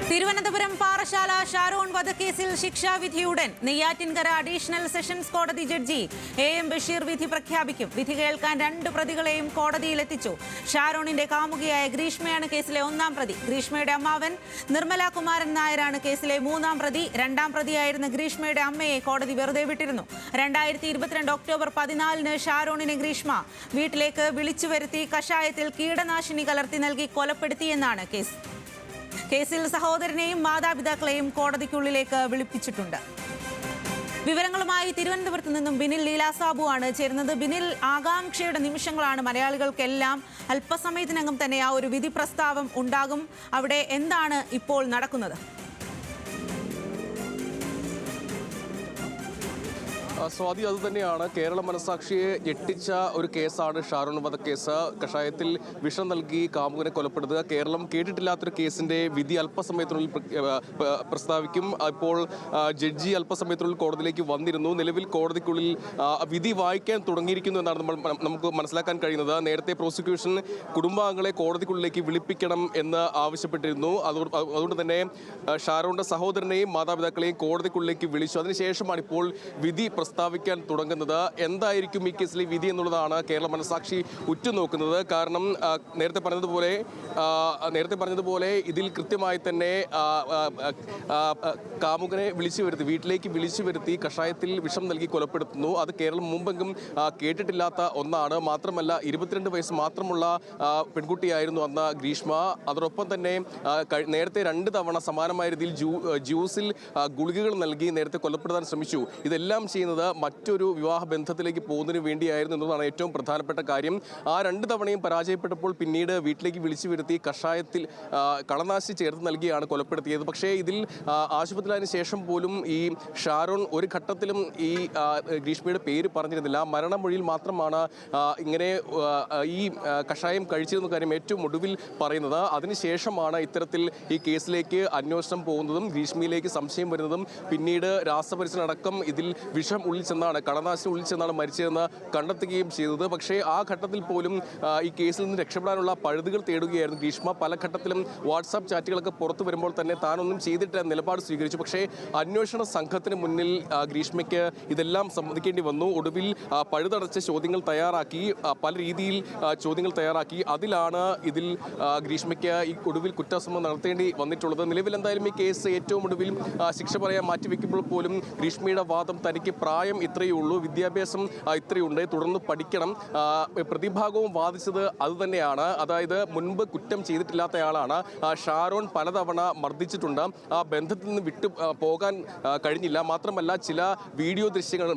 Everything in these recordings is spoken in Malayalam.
തിരുവനന്തപുരം പാറശാല ഷാരോൺ വധക്കേസിൽ ശിക്ഷാവിധിയുടൻ നെയ്യാറ്റിൻകര അഡീഷണൽ സെഷൻസ് കോടതി ജഡ്ജി എം ബഷീർ വിധി പ്രഖ്യാപിക്കും. വിധി കേൾക്കാൻ 2 പ്രതികളെയും കോടതിയിലെത്തിച്ചു. ഷാരോണിന്റെ കാമുകിയായ ഗ്രീഷ്മയാണ് കേസിലെ 1-ാം പ്രതി. ഗ്രീഷ്മയുടെ അമ്മാവൻ നിർമ്മല കുമാരൻ നായരാണ് കേസിലെ 3-ാം പ്രതി. 2-ാം പ്രതിയായിരുന്ന ഗ്രീഷ്മയുടെ അമ്മയെ കോടതി വെറുതെ വിട്ടിരുന്നു. 2022 ഒക്ടോബർ 14-ന് ഷാരോണിനെ ഗ്രീഷ്മ വീട്ടിലേക്ക് വിളിച്ചു വരുത്തി കഷായത്തിൽ കീടനാശിനി കലർത്തി നൽകി കൊലപ്പെടുത്തിയെന്നാണ് കേസ്. കേസിൽ സഹോദരനെയും മാതാപിതാക്കളെയും കോടതിക്കുള്ളിലേക്ക് വിളിപ്പിച്ചിട്ടുണ്ട്. വിവരങ്ങളുമായി തിരുവനന്തപുരത്ത് നിന്നും ബിനിൽ ലീലാസാബു ആണ് ചേരുന്നത്. ബിനിൽ, ആകാംക്ഷയുടെ നിമിഷങ്ങളാണ് മലയാളികൾക്കെല്ലാം. അല്പസമയത്തിനകം തന്നെ ആ ഒരു വിധി പ്രസ്താവം ഉണ്ടാകും. അവിടെ എന്താണ് ഇപ്പോൾ നടക്കുന്നത്? സ്വാതി, അതുതന്നെയാണ് കേരള മനസാക്ഷിയെ ഞെട്ടിച്ച ഒരു കേസാണ് ഷാരോൺ വധക്കേസ്. കഷായത്തിൽ വിഷം നൽകി കാമുകനെ കൊലപ്പെടുത്തുക. കേരളം കേട്ടിട്ടില്ലാത്തൊരു കേസിന്റെ വിധി അല്പസമയത്തിനുള്ളിൽ പ്രസ്താവിക്കും. ഇപ്പോൾ ജഡ്ജി അല്പസമയത്തിനുള്ളിൽ കോടതിയിലേക്ക് വന്നിരുന്നു. നിലവിൽ കോടതിക്കുള്ളിൽ വിധി വായിക്കാൻ തുടങ്ങിയിരിക്കുന്നു എന്നാണ് നമുക്ക് മനസ്സിലാക്കാൻ കഴിയുന്നത്. നേരത്തെ പ്രോസിക്യൂഷൻ കുടുംബാംഗങ്ങളെ കോടതിക്കുള്ളിലേക്ക് വിളിപ്പിക്കണം എന്ന് ആവശ്യപ്പെട്ടിരുന്നു. അതുകൊണ്ട് തന്നെ ഷാരോണിന്റെ സഹോദരനെയും മാതാപിതാക്കളെയും കോടതിക്കുള്ളിലേക്ക് വിളിച്ചു. അതിനുശേഷമാണ് ഇപ്പോൾ വിധി പ്രസ്താവിക്കാൻ തുടങ്ങുന്നത്. എന്തായിരിക്കും ഈ കേസിലെ വിധി എന്നുള്ളതാണ് കേരള മനസാക്ഷി ഉറ്റുനോക്കുന്നത്. കാരണം നേരത്തെ പറഞ്ഞതുപോലെ ഇതിൽ കൃത്യമായി തന്നെ കാമുകനെ വീട്ടിലേക്ക് വിളിച്ചു വരുത്തി കഷായത്തിൽ വിഷം നൽകി കൊലപ്പെടുത്തുന്നു. അത് കേരളം മുമ്പെങ്കിലും കേട്ടിട്ടില്ലാത്ത ഒന്നാണ്. മാത്രമല്ല 22 വയസ്സ് മാത്രമുള്ള പെൺകുട്ടിയായിരുന്നു അന്ന് ഗ്രീഷ്മ. അതോടൊപ്പം തന്നെ നേരത്തെ 2 തവണ സമാനമായ രീതിയിൽ ജ്യൂസിൽ ഗുളികകൾ നൽകി നേരത്തെ കൊലപ്പെടുത്താൻ ശ്രമിച്ചു. ഇതെല്ലാം ചെയ്യുന്നത് മറ്റൊരു വിവാഹ ബന്ധത്തിലേക്ക് പോകുന്നതിന് വേണ്ടിയായിരുന്നു എന്നതാണ് ഏറ്റവും പ്രധാനപ്പെട്ട കാര്യം. ആ 2 തവണയും പരാജയപ്പെട്ടപ്പോൾ പിന്നീട് വീട്ടിലേക്ക് വിളിച്ചു വരുത്തി കഷായത്തിൽ കളനാശി ചേർത്ത് നൽകിയാണ് കൊലപ്പെടുത്തിയത്. പക്ഷേ ഇതിൽ ആശുപത്രിയിലായതിനു ശേഷം പോലും ഈ ഷാരോൺ ഒരു ഘട്ടത്തിലും ഈ ഗ്രീഷ്മയുടെ പേര് പറഞ്ഞിരുന്നില്ല. മരണമൊഴിയിൽ മാത്രമാണ് ഇങ്ങനെ ഈ കഷായം കഴിച്ചിരുന്ന കാര്യം ഏറ്റവും ഒടുവിൽ പറയുന്നത്. അതിനുശേഷമാണ് ഇത്തരത്തിൽ ഈ കേസിലേക്ക് അന്വേഷണം പോകുന്നതും ഗ്രീഷ്മയിലേക്ക് സംശയം വരുന്നതും പിന്നീട് രാസപരിശോധന അടക്കം ഇതിൽ വിഷം ഉള്ളിൽ ചെന്നാണ് കളനാശിനി ഉള്ളിൽ ചെന്നാണ് മരിച്ചതെന്ന് കണ്ടെത്തുകയും ചെയ്തത്. പക്ഷേ ആ ഘട്ടത്തിൽ പോലും ഈ കേസിൽ നിന്ന് രക്ഷപ്പെടാനുള്ള പഴുതുകൾ തേടുകയായിരുന്നു ഗ്രീഷ്മ. പല ഘട്ടത്തിലും വാട്സാപ്പ് ചാറ്റുകളൊക്കെ പുറത്തു വരുമ്പോൾ തന്നെ താനൊന്നും ചെയ്തിട്ട് നിലപാട് സ്വീകരിച്ചു. പക്ഷേ അന്വേഷണ സംഘത്തിന് മുന്നിൽ ഗ്രീഷ്മയ്ക്ക് ഇതെല്ലാം സമ്മതിക്കേണ്ടി വന്നു. ഒടുവിൽ പഴുതടച്ച ചോദ്യങ്ങൾ തയ്യാറാക്കി, പല രീതിയിൽ ചോദ്യങ്ങൾ തയ്യാറാക്കി. അതിലാണ് ഇതിൽ ഗ്രീഷ്മയ്ക്ക് ഈ ഒടുവിൽ കുറ്റസമ്മതം നടത്തേണ്ടി വന്നിട്ടുള്ളത്. നിലവിൽ എന്തായാലും ഈ കേസ് ഏറ്റവും ഒടുവിൽ ശിക്ഷ പറയാൻ മാറ്റിവെക്കുമ്പോൾ പോലും ഗ്രീഷ്മയുടെ വാദം തനിക്ക് പ്രായം ഇത്രയേ ഉള്ളൂ, വിദ്യാഭ്യാസം ഇത്രയുണ്ട്, തുടർന്ന് പഠിക്കണം. പ്രതിഭാഗവും വാദിച്ചത് അതുതന്നെയാണ്. അതായത് മുൻപ് കുറ്റം ചെയ്തിട്ടില്ലാത്തയാളാണ്. ഷാരോൺ പലതവണ മർദ്ദിച്ചിട്ടുണ്ട്. ആ ബന്ധത്തിൽ നിന്ന് വിട്ടു പോകാൻ കഴിഞ്ഞില്ല. മാത്രമല്ല ചില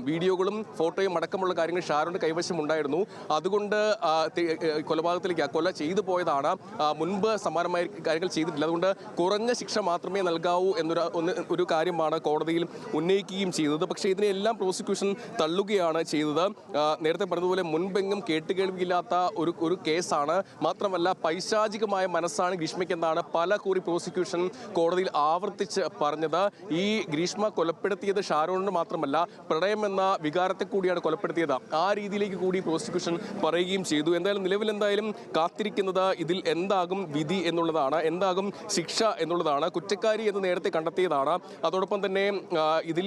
വീഡിയോകളും ഫോട്ടോയും അടക്കമുള്ള കാര്യങ്ങൾ ഷാരോണിന്റെ കൈവശം ഉണ്ടായിരുന്നു. അതുകൊണ്ട് കൊല ചെയ്തു പോയതാണ്. മുൻപ് സമാനമായ കാര്യങ്ങൾ ചെയ്തിട്ടില്ല. അതുകൊണ്ട് കുറഞ്ഞ ശിക്ഷ മാത്രമേ നൽകാവൂ എന്നൊരു കാര്യമാണ് കോടതിയിൽ ഉന്നയിക്കുകയും ചെയ്തത്. പക്ഷേ ഇതിനെല്ലാം പ്രോസിക്യൂഷൻ തള്ളുകയാണ് ചെയ്തത്. നേരത്തെ പറഞ്ഞതുപോലെ മുൻപെങ്ങും കേട്ടുകേൾവിയില്ലാത്ത ഒരു കേസാണ്. മാത്രമല്ല പൈശാചികമായ മനസ്സാണ് ഗ്രീഷ്മയ്ക്കെന്നാണ് പലകുറി പ്രോസിക്യൂഷൻ കോടതിയിൽ ആവർത്തിച്ച് പറഞ്ഞത്. ഈ ഗ്രീഷ്മ കൊലപ്പെടുത്തിയത് ഷാരോണിന് മാത്രമല്ല, പ്രണയമെന്ന വികാരത്തെ കൂടിയാണ് കൊലപ്പെടുത്തിയത്. ആ രീതിയിലേക്ക് കൂടി പ്രോസിക്യൂഷൻ പറയുകയും ചെയ്തു. നിലവിൽ കാത്തിരിക്കുന്നത് ഇതിൽ എന്താകും വിധി എന്നുള്ളതാണ്, എന്താകും ശിക്ഷ എന്നുള്ളതാണ്. കുറ്റക്കാരി എന്ന് നേരത്തെ കണ്ടെത്തിയതാണ്. അതോടൊപ്പം തന്നെ ഇതിൽ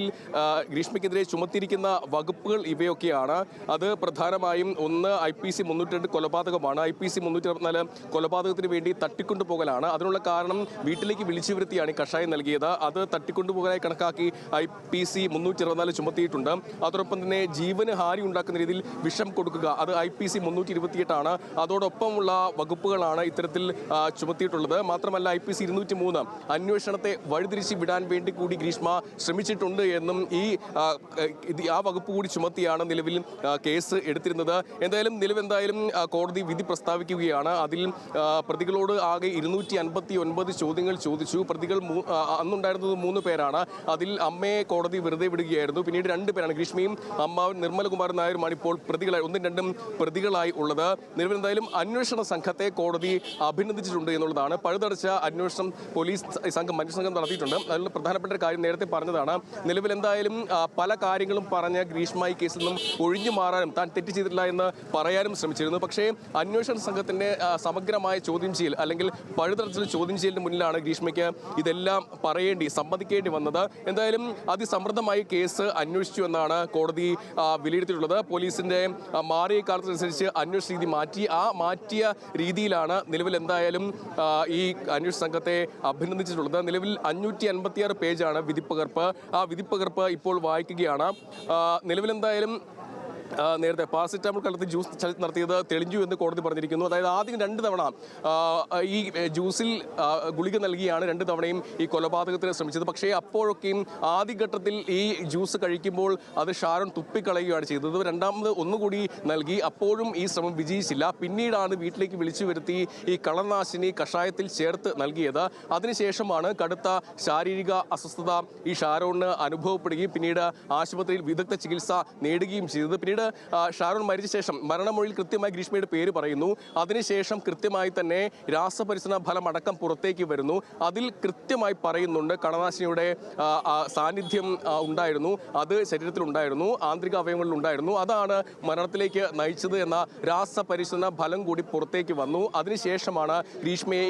ഗ്രീഷ്മയ്ക്കെതിരെ ചുമത്തിയിരിക്കുന്ന വകുപ്പുകൾ ഇവയൊക്കെയാണ്. അത് പ്രധാനമായും ഒന്ന് IPC 302 കൊലപാതകമാണ്. IPC 324 കൊലപാതകത്തിന് വേണ്ടി തട്ടിക്കൊണ്ടുപോകലാണ്. അതിനുള്ള കാരണം വീട്ടിലേക്ക് വിളിച്ചു വരുത്തിയാണ് ഈ കഷായം നൽകിയത്. അത് തട്ടിക്കൊണ്ടുപോകാനായി കണക്കാക്കി IPC 324 ചുമത്തിയിട്ടുണ്ട്. അതോടൊപ്പം തന്നെ ജീവന് ഹാനി ഉണ്ടാക്കുന്ന രീതിയിൽ വിഷം കൊടുക്കുക, അത് IPC 328 അതോടൊപ്പമുള്ള വകുപ്പുകളാണ് ഇത്തരത്തിൽ ചുമത്തിയിട്ടുള്ളത്. മാത്രമല്ല IPC 203 അന്വേഷണത്തെ വഴിതിരിച്ച് വിടാൻ വേണ്ടി കൂടി ഗ്രീഷ്മ ശ്രമിച്ചിട്ടുണ്ട് എന്നും ആ വകുപ്പ് കൂടി ചുമത്തിയാണ് നിലവിൽ കേസ് എടുത്തിരുന്നത്. നിലവിൽ കോടതി വിധി പ്രസ്താവിക്കുകയാണ്. അതിൽ പ്രതികളോട് ആകെ 259 ചോദ്യങ്ങൾ ചോദിച്ചു. പ്രതികൾ അന്നുണ്ടായിരുന്നത് 3 പേരാണ്. അതിൽ അമ്മയെ കോടതി വെറുതെ വിടുകയായിരുന്നു. പിന്നീട് 2 പേരാണ്, ഗ്രീഷ്മയും അമ്മാവൻ നിർമ്മല കുമാരൻ നായരുമാണ് ഇപ്പോൾ പ്രതികളായി 1-2 പ്രതികളായി ഉള്ളത്. നിലവിൽ അന്വേഷണ സംഘത്തെ കോടതി അഭിനന്ദിച്ചിട്ടുണ്ട് എന്നുള്ളതാണ്. പഴുതടച്ച അന്വേഷണം പോലീസ് സംഘം നടത്തിയിട്ടുണ്ട്. അതിൽ പ്രധാനപ്പെട്ട ഒരു കാര്യം നേരത്തെ പറഞ്ഞതാണ്. നിലവിൽ പല കാര്യങ്ങൾ കാര്യങ്ങളും പറഞ്ഞ ഗ്രീഷ്മ ഈ കേസിൽ നിന്നും ഒഴിഞ്ഞു മാറാനും താൻ തെറ്റ് ചെയ്തിട്ടില്ല എന്ന് പറയാനും ശ്രമിച്ചിരുന്നു. പക്ഷേ അന്വേഷണ സംഘത്തിന്റെ സമഗ്രമായ ചോദ്യം ചെയ്യൽ അല്ലെങ്കിൽ പഴുതടച്ചിൽ ചോദ്യം ചെയ്യലിന് മുന്നിലാണ് ഗ്രീഷ്മയ്ക്ക് ഇതെല്ലാം സമ്മതിക്കേണ്ടി വന്നത്. എന്തായാലും അതിസമൃദ്ധമായി കേസ് അന്വേഷിച്ചു എന്നാണ് കോടതി വിലയിരുത്തിയിട്ടുള്ളത്. പോലീസിന്റെ മാറിയ കാലത്തിനനുസരിച്ച് അന്വേഷണ രീതി മാറ്റിയ രീതിയിലാണ് നിലവിൽ എന്തായാലും ഈ അന്വേഷണ സംഘത്തെ അഭിനന്ദിച്ചിട്ടുള്ളത്. നിലവിൽ 556 പേജാണ് വിധിപ്പകർപ്പ്. ആ വിധിപ്പകർപ്പ് ഇപ്പോൾ വായിക്കുകയാണ്. നിലവിൽ എന്തായാലും നേരത്തെ പാരസെറ്റമോൾ കലർത്തി ജ്യൂസ് നടത്തിയത് തെളിഞ്ഞു എന്ന് കോടതി പറഞ്ഞിരിക്കുന്നു. അതായത് ആദ്യം 2 തവണ ഈ ജ്യൂസിൽ ഗുളിക നൽകിയാണ് 2 തവണയും ഈ കൊലപാതകത്തിന് ശ്രമിച്ചത്. പക്ഷേ അപ്പോഴൊക്കെയും ആദ്യഘട്ടത്തിൽ ഈ ജ്യൂസ് കഴിക്കുമ്പോൾ അത് ഷാരോൺ തുപ്പിക്കളയുകയാണ് ചെയ്തത്. രണ്ടാമത് ഒന്നുകൂടി നൽകി, അപ്പോഴും ഈ ശ്രമം വിജയിച്ചില്ല. പിന്നീടാണ് വീട്ടിലേക്ക് വിളിച്ചു വരുത്തി ഈ കളനാശിനി കഷായത്തിൽ ചേർത്ത് നൽകിയത്. അതിനുശേഷമാണ് കടുത്ത ശാരീരിക അസ്വസ്ഥത ഈ ഷാരോണിന് അനുഭവപ്പെടുകയും പിന്നീട് ആശുപത്രിയിൽ വിദഗ്ധ ചികിത്സ നേടുകയും ചെയ്തത്. പിന്നീട് ഷാരോൺ മരിച്ച ശേഷം മരണമൊഴിയിൽ കൃത്യമായി ഗ്രീഷ്മയുടെ പേര് പറയുന്നു. അതിനുശേഷം കൃത്യമായി തന്നെ രാസപരിശോധന ഫലം അടക്കം പുറത്തേക്ക് വരുന്നു. അതിൽ കൃത്യമായി പറയുന്നുണ്ട് കളനാശിനിയുടെ സാന്നിധ്യം ഉണ്ടായിരുന്നു, അത് ശരീരത്തിലുണ്ടായിരുന്നു, ആന്തരിക അവയവങ്ങളിൽ ഉണ്ടായിരുന്നു, അതാണ് മരണത്തിലേക്ക് നയിച്ചത് എന്ന രാസപരിശോധന ഫലം കൂടി പുറത്തേക്ക് വന്നു. അതിനുശേഷമാണ് ഗ്രീഷ്മ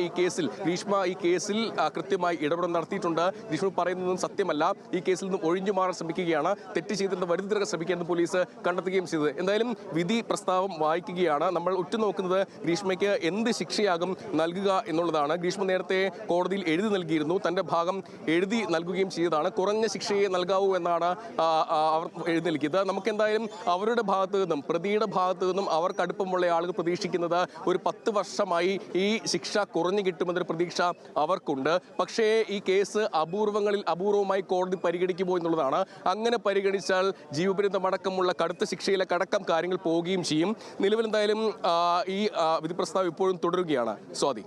ഈ കേസിൽ കൃത്യമായി ഇടപെടൽ നടത്തിയിട്ടുണ്ട്. ഗ്രീഷ്മ പറയുന്നതും സത്യമല്ല, ഈ കേസിൽ നിന്നും ഒഴിഞ്ഞു മാറാൻ ശ്രമിക്കുകയാണ്, തെറ്റ് ചെയ്തിട്ട് വരുത്തി തീർക്കാൻ ശ്രമിക്കുകയെന്ന് പോലീസ് കണ്ടെത്തുകയും ചെയ്തത്. എന്തായാലും വിധി പ്രസ്താവം വായിക്കുകയാണ്. നമ്മൾ ഉറ്റുനോക്കുന്നത് ഗ്രീഷ്മയ്ക്ക് എന്ത് ശിക്ഷയാകും നൽകുക എന്നുള്ളതാണ്. ഗ്രീഷ്മ നേരത്തെ കോടതിയിൽ എഴുതി നൽകിയിരുന്നു, തന്റെ ഭാഗം എഴുതി നൽകുകയും ചെയ്തതാണ്. കുറഞ്ഞ ശിക്ഷയെ നൽകാവൂ എന്നാണ് അവർ എഴുതി നൽകിയത്. നമുക്ക് എന്തായാലും അവരുടെ ഭാഗത്തു നിന്നും, പ്രതിയുടെ ഭാഗത്തു നിന്നും അവർക്ക് അടുപ്പമുള്ള ആളുകൾ പ്രതീക്ഷിക്കുന്നത് ഒരു 10 വർഷമായി ഈ ശിക്ഷ കുറഞ്ഞു കിട്ടുമെന്നൊരു പ്രതീക്ഷ അവർക്കുണ്ട്. പക്ഷേ ഈ കേസ് അപൂർവമായി കോടതി പരിഗണിക്കുമോ എന്നുള്ളതാണ്. അങ്ങനെ പരിഗണിച്ചാൽ ജീവപര്യന്തം അടക്കമുള്ള കടുത്ത ശിക്ഷയിലെ അടക്കം കാര്യങ്ങൾ പോവുകയും ചെയ്യും. നിലവിൽ എന്തായാലും ഈ വിധി പ്രസ്താവം ഇപ്പോഴും തുടരുകയാണ്. സ്വാതി.